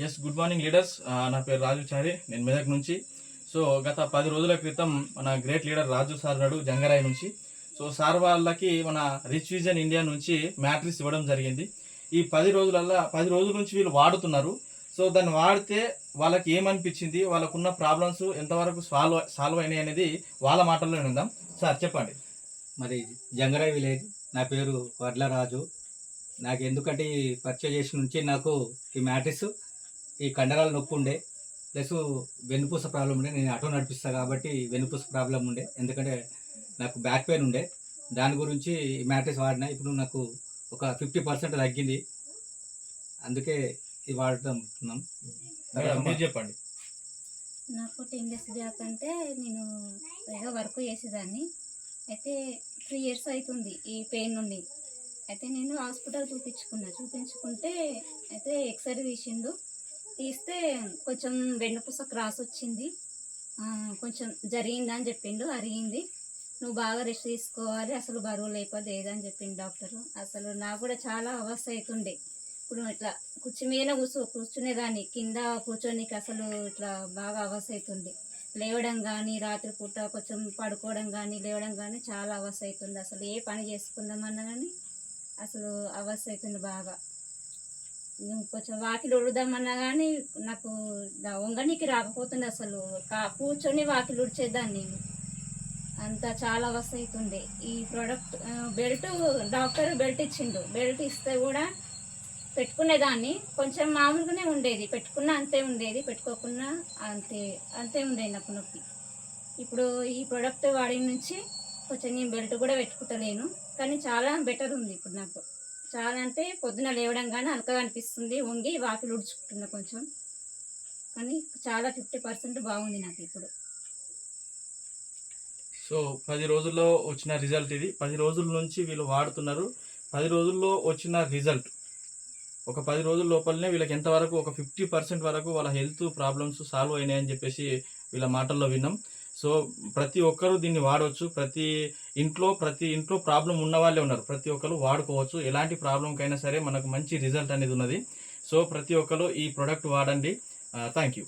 Yes, good morning leaders. నా పేరు రాజు చారి, నేను మెదక్ నుంచి. సో గత 10 రోజుల క్రితం మన గ్రేట్ లీడర్ రాజు సార్ నాడు జంగరాయి నుంచి. సో సార్ వాళ్ళకి మన రిచ్ విజన్ ఇండియా నుంచి మ్యాట్రిక్స్ ఇవ్వడం జరిగింది. ఈ 10 రోజుల నుంచి వీళ్ళు వాడుతున్నారు. సో దాన్ని వాడితే వాళ్ళకి ఏమనిపించింది, వాళ్ళకున్న ప్రాబ్లమ్స్ ఎంతవరకు సాల్వ్ అయినాయి అనేది వాళ్ళ మాటల్లో విందాం. సార్ చెప్పండి. మరి జంగరాయి విలేజ్, నా పేరు వడ్ల రాజు. నాకు ఎందుకంటే ఈ పర్చేజ్ చేసిన నుంచి నాకు ఈ మ్యాట్రిక్స్, ఈ కండరాల నొప్పి ఉండే, ప్లస్ వెన్నుపూస ప్రాబ్లం ఉండే. నేను ఆటో నడిపిస్తాను కాబట్టి వెన్నుపూస ప్రాబ్లం ఉండే, ఎందుకంటే నాకు బ్యాక్ పెయిన్ ఉండే. దాని గురించి ఈ మ్యాట్రిక్స్ వాడినా. ఇప్పుడు నాకు ఒక 50% తగ్గింది. అందుకే ఇది వాడుతున్నాం. మీరు చెప్పండి. నాకు 10 డేస్ బ్యాక్ అంటే నేను ఏదో వర్క్ చేసేదాన్ని. అయితే 3 ఇయర్స్ అవుతుంది ఈ పెయిన్ నుండి. అయితే నేను హాస్పిటల్ చూపించుకుంటే అయితే ఎక్స్రే తీస్తే కొంచెం వెన్నుపూస క్రాస్ వచ్చింది, కొంచెం జరిగిందని చెప్పిండు. అరిగింది, నువ్వు బాగా రెస్ట్ తీసుకోవాలి, అసలు బరువు లేకపోతే ఏదని చెప్పిండు డాక్టరు. అసలు నాకు కూడా చాలా అవస్థ అవుతుండే. ఇప్పుడు ఇట్లా కుర్చీ మీద కూర్చునేదాన్ని, కింద కూర్చోనికి అసలు ఇట్లా బాగా అవస్థ అవుతుంది. లేవడం కానీ, రాత్రిపూట కొంచెం పడుకోవడం కానీ లేవడం కానీ చాలా అవస్థ అవుతుంది. అసలు ఏ పని చేసుకుందామన్నా కానీ అసలు అవస్థ అవుతుంది బాగా. కొంచెం వాకిలు ఉడుదామన్నా కానీ నాకు వంగనీకి రాకపోతుంది. అసలు కూర్చొని వాకిలు ఉడిచేదాన్ని నేను. అంత చాలా అవస్థ అవుతుండే. ఈ ప్రోడక్ట్ డాక్టర్ బెల్ట్ ఇచ్చిండు. బెల్ట్ ఇస్తే కూడా పెట్టుకునేదాన్ని, కొంచెం మామూలుగానే ఉండేది. పెట్టుకున్నా అంతే ఉండేది, పెట్టుకోకున్నా అంతే ఉండేది నాకు నొప్పి. ఇప్పుడు ఈ ప్రోడక్ట్ వాడిన నుంచి కొంచెం నేను బెల్ట్ కూడా పెట్టుకుంటలేను, కానీ చాలా బెటర్ ఉంది ఇప్పుడు నాకు. చాలా అంటే పొద్దున లేవడం కానీ హల్కగా అనిపిస్తుంది, వంగి వాకిలు ఉడుచుకుంటున్నా కొంచెం. కానీ చాలా 50% బాగుంది నాకు ఇప్పుడు. సో 10 రోజుల్లో వచ్చిన రిజల్ట్ ఇది. 10 రోజుల నుంచి వీళ్ళు వాడుతున్నారు. 10 రోజుల్లో వచ్చిన రిజల్ట్, ఒక 10 రోజుల లోపలనే వీళ్ళకి ఎంతవరకు ఒక 50% వరకు వాళ్ళ హెల్త్ ప్రాబ్లమ్స్ సాల్వ్ అయినాయని చెప్పేసి వీళ్ళ మాటల్లో విన్నాం. సో ప్రతి ఒక్కరూ దీన్ని వాడవచ్చు. ప్రతి ఇంట్లో ప్రాబ్లం ఉన్న వాళ్ళే ఉన్నారు, ప్రతి ఒక్కరు వాడుకోవచ్చు. ఎలాంటి ప్రాబ్లంకైనా సరే మనకు మంచి రిజల్ట్ అనేది ఉన్నది. సో ప్రతి ఒక్కరు ఈ ప్రోడక్ట్ వాడండి. Thank you.